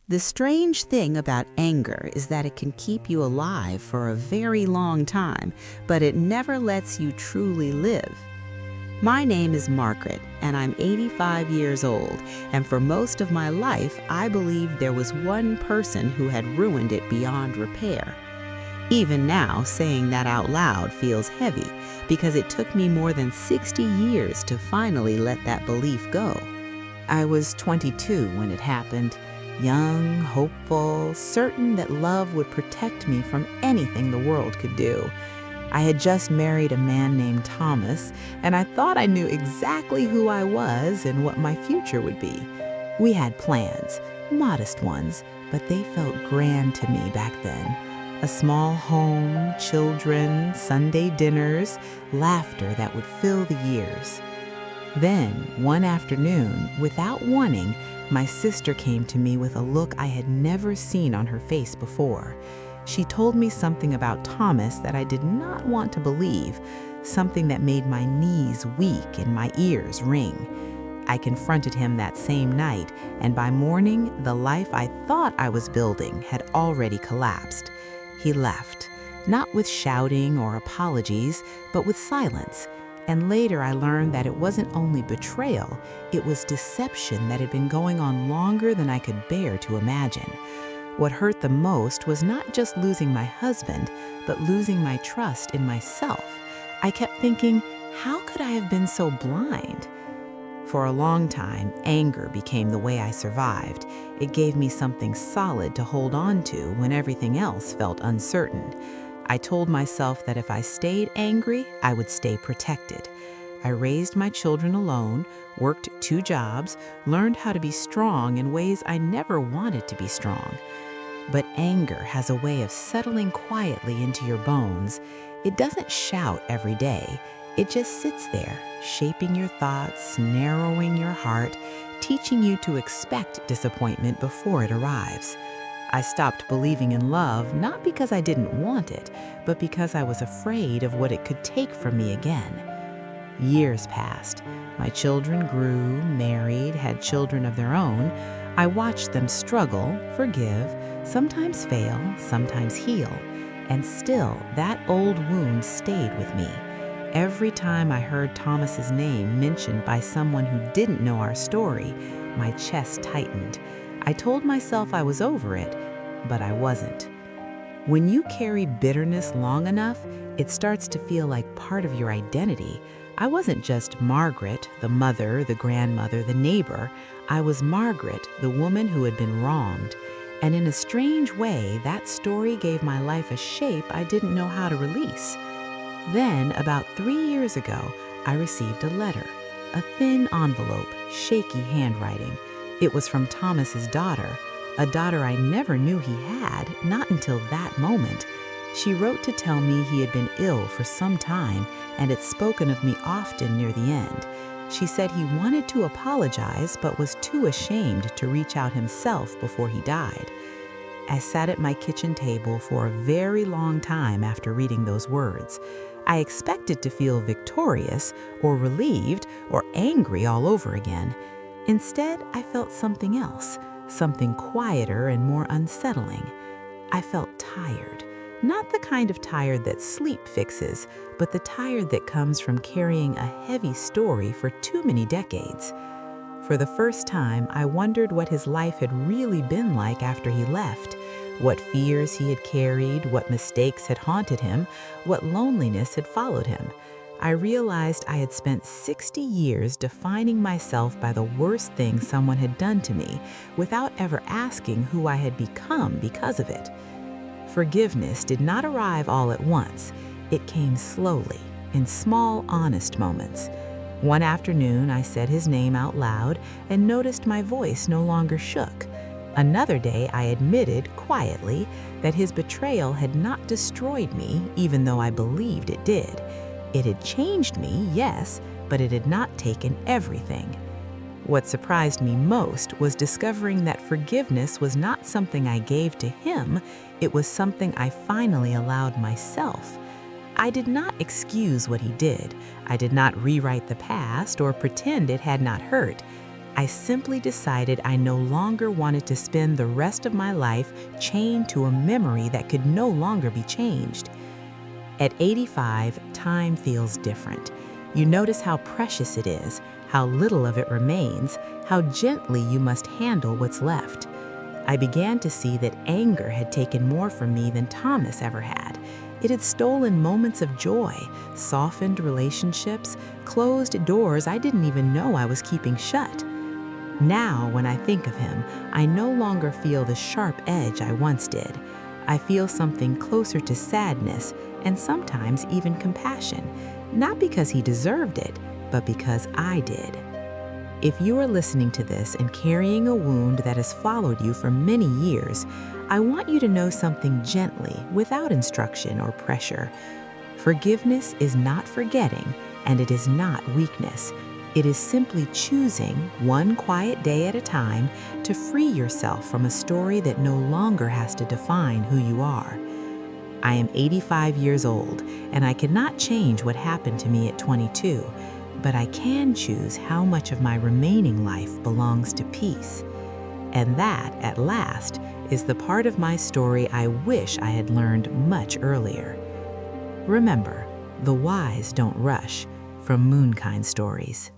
The strange thing about anger is that it can keep you alive for a very long time, but it never lets you truly live. My name is Margaret, and I'm 85 years old, and for most of my life, I believed there was one person who had ruined it beyond repair. Even now, saying that out loud feels heavy, because it took me more than 60 years to finally let that belief go. I was 22 when it happened. Young, hopeful, certain that love would protect me from anything the world could do. I had just married a man named Thomas, and I thought I knew exactly who I was and what my future would be. We had plans, modest ones, but they felt grand to me back then. A small home, children, Sunday dinners, laughter that would fill the years. Then, one afternoon, without warning, my sister came to me with a look I had never seen on her face before. She told me something about Thomas that I did not want to believe, something that made my knees weak and my ears ring. I confronted him that same night, and by morning, the life I thought I was building had already collapsed. He left, not with shouting or apologies, but with silence. And later I learned that it wasn't only betrayal, it was deception that had been going on longer than I could bear to imagine. What hurt the most was not just losing my husband, but losing my trust in myself. I kept thinking, how could I have been so blind? For a long time, anger became the way I survived. It gave me something solid to hold on to when everything else felt uncertain. I told myself that if I stayed angry, I would stay protected. I raised my children alone, worked 2 jobs, learned how to be strong in ways I never wanted to be strong. But anger has a way of settling quietly into your bones. It doesn't shout every day. It just sits there, shaping your thoughts, narrowing your heart, teaching you to expect disappointment before it arrives. I stopped believing in love not because I didn't want it, but because I was afraid of what it could take from me again. Years passed. My children grew, married, had children of their own. I watched them struggle, forgive, sometimes fail, sometimes heal. And still, that old wound stayed with me. Every time I heard Thomas's name mentioned by someone who didn't know our story, my chest tightened. I told myself I was over it, but I wasn't. When you carry bitterness long enough, it starts to feel like part of your identity. I wasn't just Margaret, the mother, the grandmother, the neighbor. I was Margaret, the woman who had been wronged. And in a strange way, that story gave my life a shape I didn't know how to release. Then, about 3 years ago, I received a letter, a thin envelope, shaky handwriting. It was from Thomas's daughter, a daughter I never knew he had, not until that moment. She wrote to tell me he had been ill for some time and had spoken of me often near the end. She said he wanted to apologize but was too ashamed to reach out himself before he died. I sat at my kitchen table for a very long time after reading those words. I expected to feel victorious or relieved or angry all over again. Instead, I felt something else, something quieter and more unsettling. I felt tired. Not the kind of tired that sleep fixes, but the tired that comes from carrying a heavy story for too many decades. For the first time, I wondered what his life had really been like after he left, what fears he had carried, what mistakes had haunted him, what loneliness had followed him. I realized I had spent 60 years defining myself by the worst thing someone had done to me, without ever asking who I had become because of it. Forgiveness did not arrive all at once. It came slowly, in small, honest moments. One afternoon, I said his name out loud and noticed my voice no longer shook. Another day, I admitted, quietly, that his betrayal had not destroyed me, even though I believed it did. It had changed me, yes, but it had not taken everything. What surprised me most was discovering that forgiveness was not something I gave to him, it was something I finally allowed myself. I did not excuse what he did. I did not rewrite the past or pretend it had not hurt. I simply decided I no longer wanted to spend the rest of my life chained to a memory that could no longer be changed. At 85, time feels different. You notice how precious it is, how little of it remains, how gently you must handle what's left. I began to see that anger had taken more from me than Thomas ever had. It had stolen moments of joy, softened relationships, closed doors I didn't even know I was keeping shut. Now, when I think of him, I no longer feel the sharp edge I once did. I feel something closer to sadness and sometimes even compassion, not because he deserved it, but because I did. If you are listening to this and carrying a wound that has followed you for many years, I want you to know something gently, without instruction or pressure. Forgiveness is not forgetting, and it is not weakness. It is simply choosing, one quiet day at a time, to free yourself from a story that no longer has to define who you are. I am 85 years old, and I cannot change what happened to me at 22, but I can choose how much of my remaining life belongs to peace. And that, at last, is the part of my story I wish I had learned much earlier. Remember, the wise don't rush. From Moonkind Stories.